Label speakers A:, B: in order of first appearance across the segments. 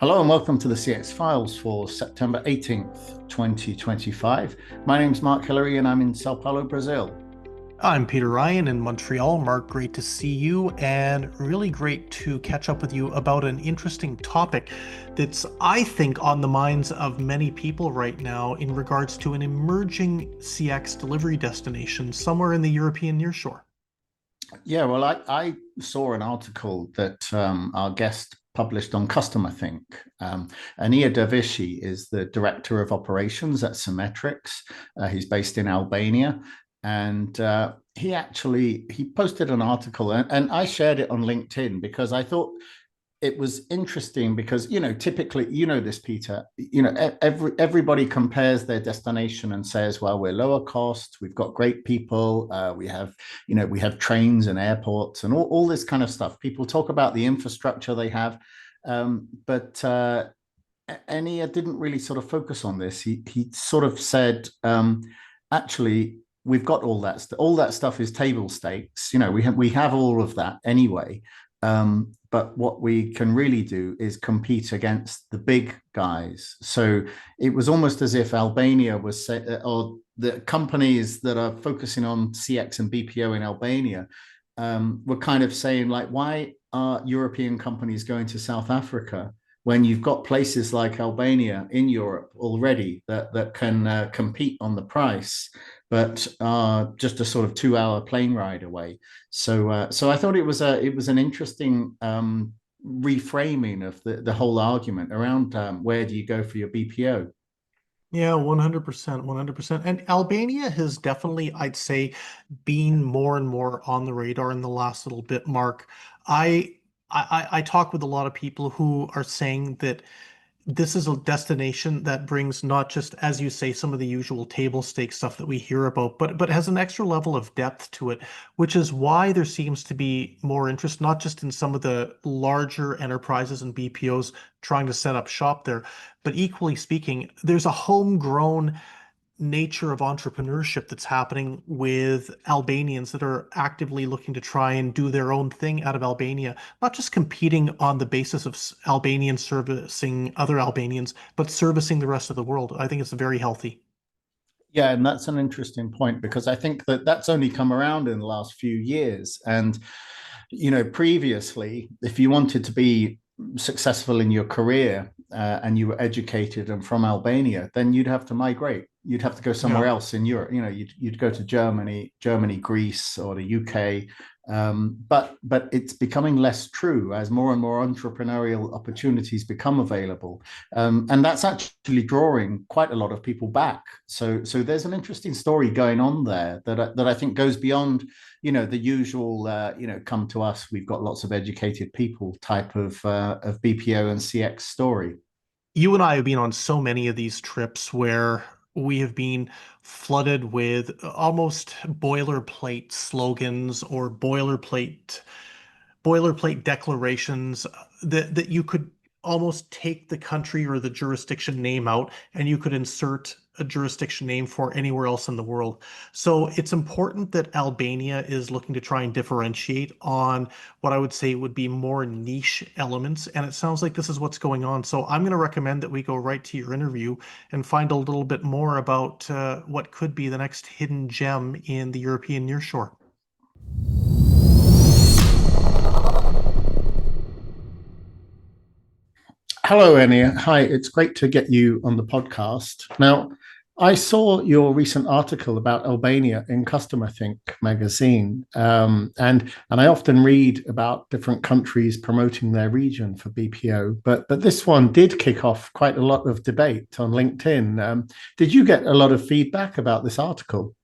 A: Hello and welcome to the CX Files for September 18th, 2025. My name's Mark Hillary and I'm in Sao Paulo, Brazil.
B: I'm Peter Ryan in Montreal. Mark, great to see you, and really great to catch up with you about an interesting topic that's, I think, on the minds of many people right now in regards to an emerging CX delivery destination somewhere in the European nearshore.
A: Yeah, well, I saw an article that our guest published on Customer Think. Enea Dervishi is the director of operations at Simetrix. He's based in Albania, and he posted an article, and I shared it on LinkedIn because I thought it was interesting because typically this, Peter, everybody compares their destination and says, well, we're lower cost, we've got great people, we have trains and airports and all this kind of stuff. People talk about the infrastructure they have, but Enea didn't really sort of focus on this. He sort of said, actually, we've got all that stuff is table stakes. We have all of that anyway. But what we can really do is compete against the big guys. So it was almost as if Albania was, or the companies that are focusing on CX and BPO in Albania were kind of saying, like, why are European companies going to South Africa when you've got places like Albania in Europe already that can compete on the price, but are just a sort of 2 hour plane ride away. So I thought it was an interesting reframing of the whole argument around where do you go for your BPO.
B: Yeah, 100%, 100%. And Albania has definitely, I'd say, been more and more on the radar in the last little bit, Mark. I talk with a lot of people who are saying that this is a destination that brings not just, as you say, some of the usual table stakes stuff that we hear about, but has an extra level of depth to it, which is why there seems to be more interest, not just in some of the larger enterprises and BPOs trying to set up shop there, but equally speaking, there's a homegrown nature of entrepreneurship that's happening with Albanians that are actively looking to try and do their own thing out of Albania, not just competing on the basis of Albanians servicing other Albanians, but servicing the rest of the world. I think it's very healthy.
A: Yeah, and that's an interesting point because I think that that's only come around in the last few years. And previously, if you wanted to be successful in your career and you were educated and from Albania, then you'd have to migrate. You'd have to go somewhere
B: Yeah.
A: else in Europe. You'd go to Germany, Greece, or the UK. But it's becoming less true as more and more entrepreneurial opportunities become available, and that's actually drawing quite a lot of people back. So there's an interesting story going on there that I think goes beyond the usual come to us, we've got lots of educated people type of BPO and CX story.
B: You and I have been on so many of these trips where we have been flooded with almost boilerplate slogans or boilerplate declarations that you could almost take the country or the jurisdiction name out and you could insert a jurisdiction name for anywhere else in the world. So it's important that Albania is looking to try and differentiate on what I would say would be more niche elements. And it sounds like this is what's going on. So I'm going to recommend that we go right to your interview and find a little bit more about what could be the next hidden gem in the European nearshore.
A: Hello, Enea. Hi, it's great to get you on the podcast. Now, I saw your recent article about Albania in Customer Think magazine, and I often read about different countries promoting their region for BPO, but this one did kick off quite a lot of debate on LinkedIn. Did you get a lot of feedback about this article?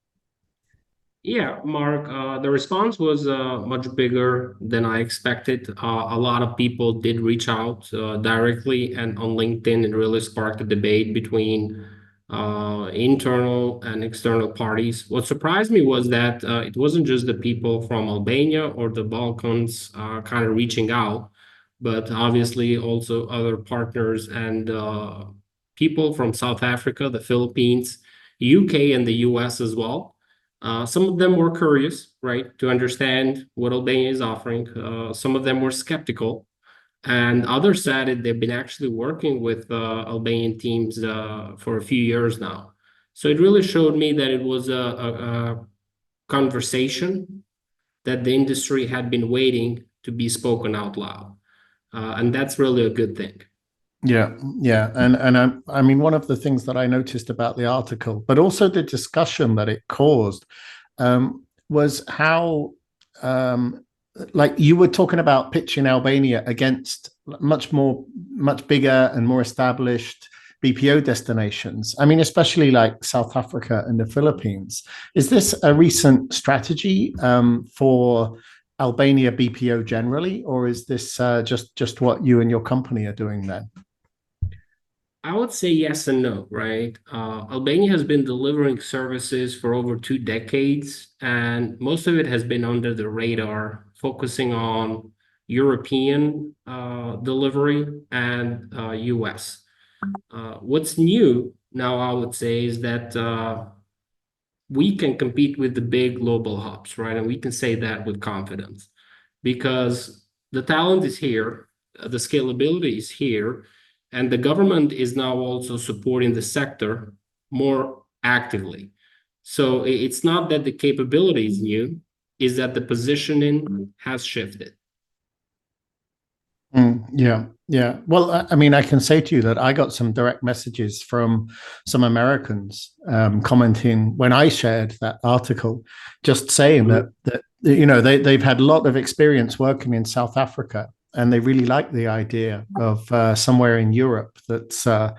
C: Yeah, Mark, the response was much bigger than I expected. A lot of people did reach out directly and on LinkedIn. It really sparked a debate between internal and external parties. What surprised me was that it wasn't just the people from Albania or the Balkans kind of reaching out, but obviously also other partners and people from South Africa, the Philippines, UK, and the US as well. Some of them were curious, right, to understand what Albania is offering. Some of them were skeptical. And others said it, they've been actually working with Albanian teams for a few years now. So it really showed me that it was a conversation that the industry had been waiting to be spoken out loud. And that's really a good thing.
A: Yeah, yeah, and I mean, one of the things that I noticed about the article, but also the discussion that it caused, was how, like you were talking about pitching Albania against much bigger and more established BPO destinations. I mean, especially like South Africa and the Philippines. Is this a recent strategy for Albania BPO generally, or is this just what you and your company are doing then?
C: I would say yes and no, right? Albania has been delivering services for over 2 decades, and most of it has been under the radar, focusing on European delivery and US. What's new now, I would say, is that we can compete with the big global hubs, right? And we can say that with confidence because the talent is here, the scalability is here, and the government is now also supporting the sector more actively. So it's not that the capability is new, is that the positioning has shifted.
A: Yeah, yeah. Well, I mean, I can say to you that I got some direct messages from some Americans commenting when I shared that article, just saying that you know they've had a lot of experience working in South Africa, and they really like the idea of somewhere in Europe that's a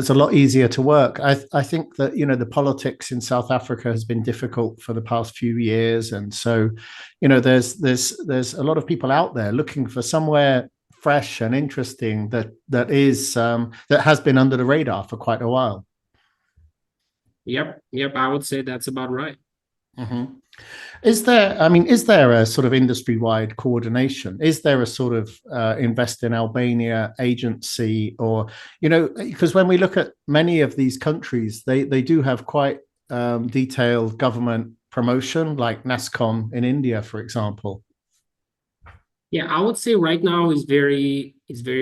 A: lot easier to work. I think that you know the politics in South Africa has been difficult for the past few years, and so you know there's a lot of people out there looking for somewhere fresh and interesting that has been under the radar for quite a while.
C: Yep, I would say that's about right.
A: Mm-hmm. Is there a sort of industry-wide coordination? Is there a sort of Invest in Albania agency, or you know, because when we look at many of these countries, they do have quite detailed government promotion, like NASCOM in India, for example.
C: Yeah, I would say right now is very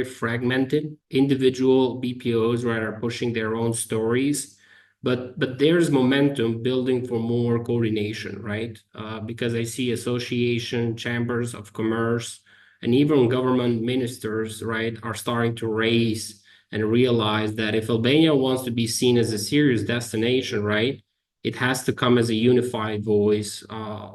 C: fragmented. Individual BPOs, right, are pushing their own stories, but there's momentum building for more coordination, right? Because I see association, chambers of commerce, and even government ministers, right, are starting to raise and realize that if Albania wants to be seen as a serious destination, right, it has to come as a unified voice,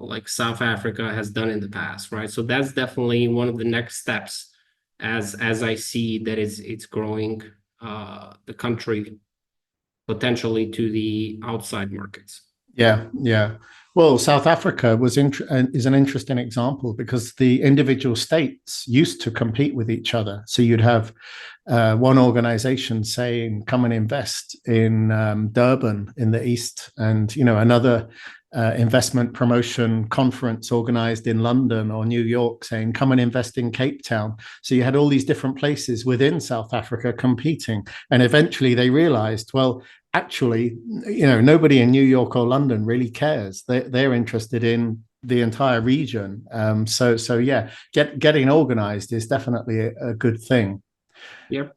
C: like South Africa has done in the past, right? So that's definitely one of the next steps, as I see that it's growing the country potentially to the outside markets.
A: Yeah, yeah. Well, South Africa is an interesting example because the individual states used to compete with each other. So you'd have one organization saying, "Come and invest in Durban in the east," and you know another investment promotion conference organized in London or New York saying, "Come and invest in Cape Town." So you had all these different places within South Africa competing, and eventually they realized, well, actually, you know, nobody in New York or London really cares. They're interested in the entire region. So yeah, getting organized is definitely a good thing.
C: Yep.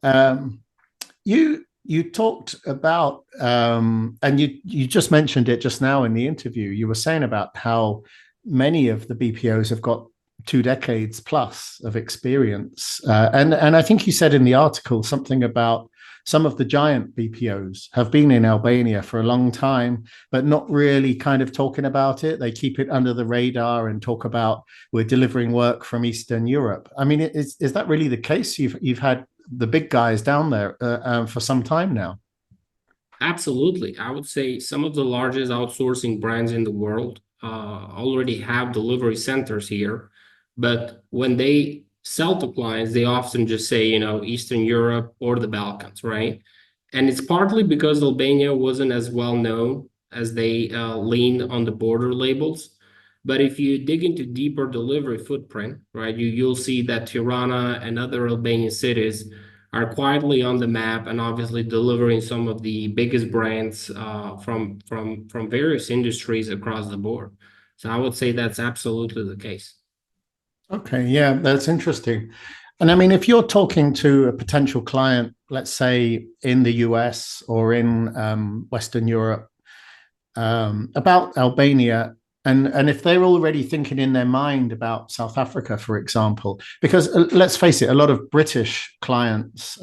A: You talked about and you just mentioned it just now in the interview. You were saying about how many of the BPOs have got 2 decades plus of experience, and I think you said in the article something about some of the giant BPOs have been in Albania for a long time, but not really kind of talking about it. They keep it under the radar and talk about we're delivering work from Eastern Europe. I mean, is that really the case? You've had the big guys down there for some time now.
C: Absolutely. I would say some of the largest outsourcing brands in the world already have delivery centers here. But when they sell to clients, they often just say, Eastern Europe or the Balkans, right? And it's partly because Albania wasn't as well known as they leaned on the border labels. But if you dig into deeper delivery footprint, right, you'll see that Tirana and other Albanian cities are quietly on the map and obviously delivering some of the biggest brands from various industries across the board. So I would say that's absolutely the case.
A: Okay, yeah, that's interesting. And I mean, if you're talking to a potential client, let's say in the US or in Western Europe, about Albania, and if they're already thinking in their mind about South Africa, for example, because let's face it, a lot of British clients,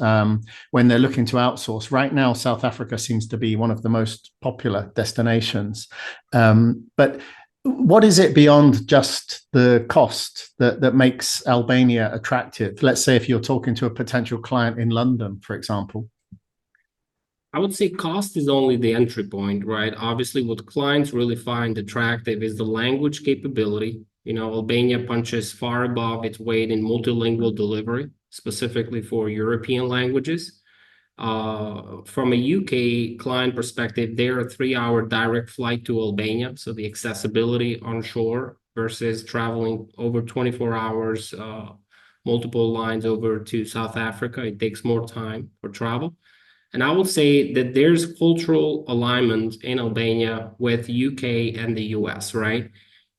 A: when they're looking to outsource right now, South Africa seems to be one of the most popular destinations. But what is it beyond just the cost that makes Albania attractive? Let's say if you're talking to a potential client in London, for example.
C: I would say cost is only the entry point, right? Obviously, what clients really find attractive is the language capability. Albania punches far above its weight in multilingual delivery, specifically for European languages. From a UK client perspective, they're a 3-hour direct flight to Albania. So the accessibility on shore versus traveling over 24 hours, multiple lines over to South Africa, it takes more time for travel. And I would say that there's cultural alignment in Albania with UK and the US, right?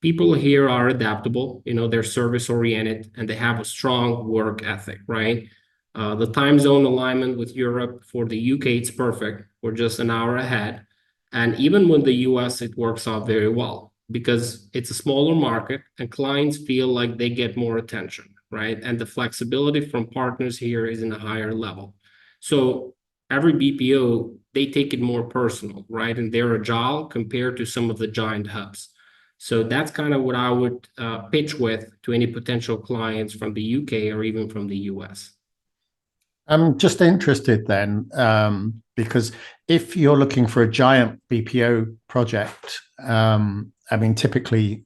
C: People here are adaptable, they're service oriented and they have a strong work ethic, right? The time zone alignment with Europe for the UK, it's perfect. We're just an hour ahead. And even with the US, it works out very well because it's a smaller market and clients feel like they get more attention, right? And the flexibility from partners here is in a higher level. So every BPO, they take it more personal, right? And they're agile compared to some of the giant hubs. So that's kind of what I would pitch with to any potential clients from the UK or even from the US.
A: I'm just interested then, because if you're looking for a giant BPO project, I mean, typically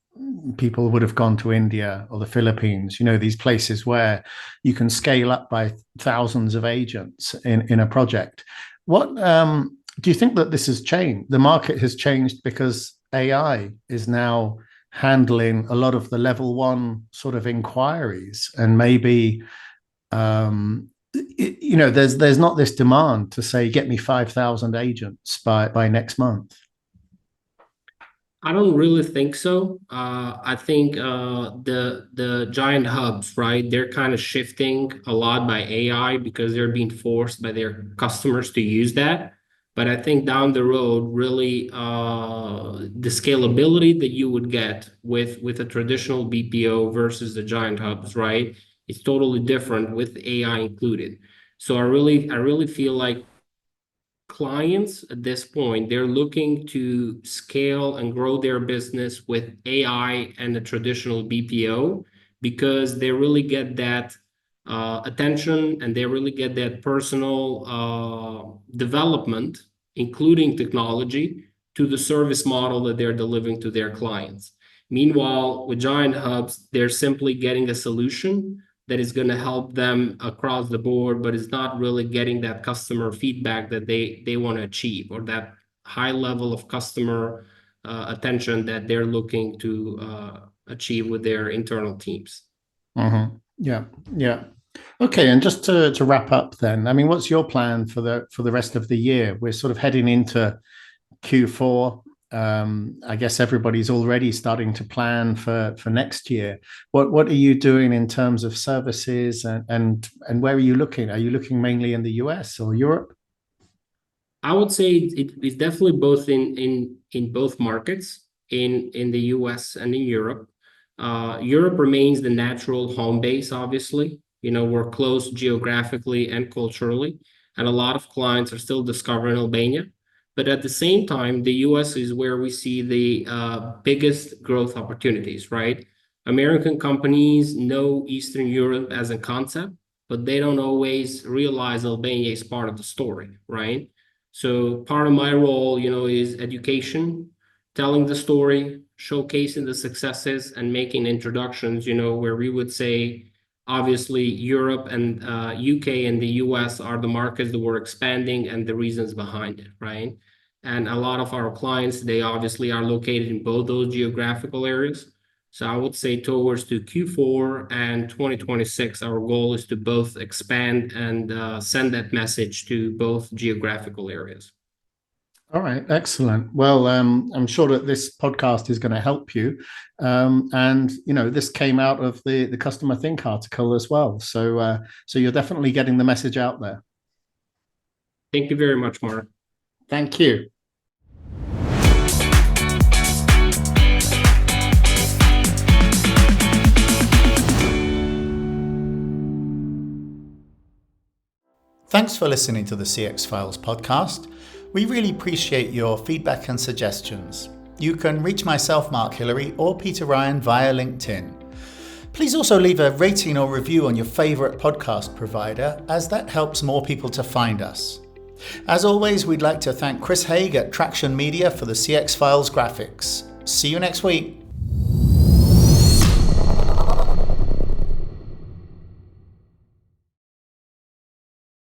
A: people would have gone to India or the Philippines, these places where you can scale up by thousands of agents in a project. What do you think that this has changed? The market has changed because AI is now handling a lot of the level one sort of inquiries, and maybe there's not this demand to say, get me 5,000 agents by next month.
C: I don't really think so. I think the giant hubs, right? They're kind of shifting a lot by AI because they're being forced by their customers to use that. But I think down the road, really, the scalability that you would get with a traditional BPO versus the giant hubs, right? It's totally different with AI included. So I really feel like clients at this point, they're looking to scale and grow their business with AI and the traditional BPO because they really get that attention and they really get that personal development, including technology, to the service model that they're delivering to their clients. Meanwhile, with giant hubs, they're simply getting a solution that is going to help them across the board, but it's not really getting that customer feedback that they want to achieve, or that high level of customer attention that they're looking to achieve with their internal teams.
A: Mm-hmm. Yeah, yeah. Okay, and just to wrap up then, I mean, what's your plan for the rest of the year? We're sort of heading into Q4. I guess everybody's already starting to plan for next year. What are you doing in terms of services, and where are you looking? Are you looking mainly in the US or Europe?
C: I would say it's definitely both in both markets, in the US and in Europe. Europe remains the natural home base, obviously. We're close geographically and culturally, and a lot of clients are still discovering Albania. But at the same time, the US is where we see the biggest growth opportunities, right? American companies know Eastern Europe as a concept, but they don't always realize Albania is part of the story, right? So part of my role, is education, telling the story, showcasing the successes, and making introductions, where we would say, obviously, Europe and UK and the US are the markets that we're expanding and the reasons behind it, right? And a lot of our clients, they obviously are located in both those geographical areas. So I would say towards to Q4 and 2026, our goal is to both expand and send that message to both geographical areas.
A: All right, excellent. Well, I'm sure that this podcast is going to help you, and this came out of the Customer Think article as well. So you're definitely getting the message out there.
C: Thank you very much, Mark.
A: Thank you.
D: Thanks for listening to the CX Files podcast. We really appreciate your feedback and suggestions. You can reach myself, Mark Hillary, or Peter Ryan via LinkedIn. Please also leave a rating or review on your favourite podcast provider, as that helps more people to find us. As always, we'd like to thank Chris Haig at Traction Media for the CX Files graphics. See you next week.